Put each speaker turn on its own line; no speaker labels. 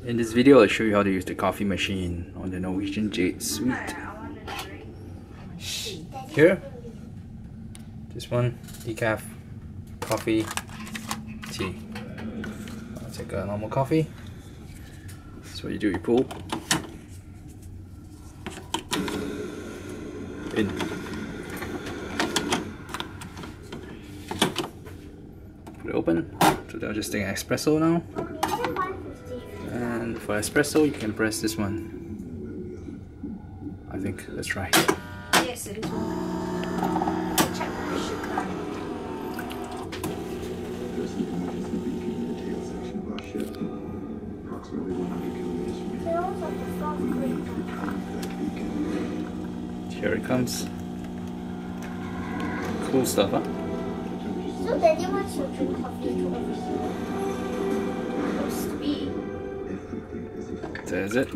In this video, I'll show you how to use the coffee machine on the Norwegian Jade suite. Here, this one, decaf, coffee, tea. I'll take a normal coffee. That's what you do, you pull in. Put it open. So they'll just take an espresso now. And for espresso, you can press this one. I think that's right.
Yes, it is. Check the sugar. Here it comes. Cool stuff, huh? So Daddy wants to drink coffee to over here. Supposed to be.
There's it.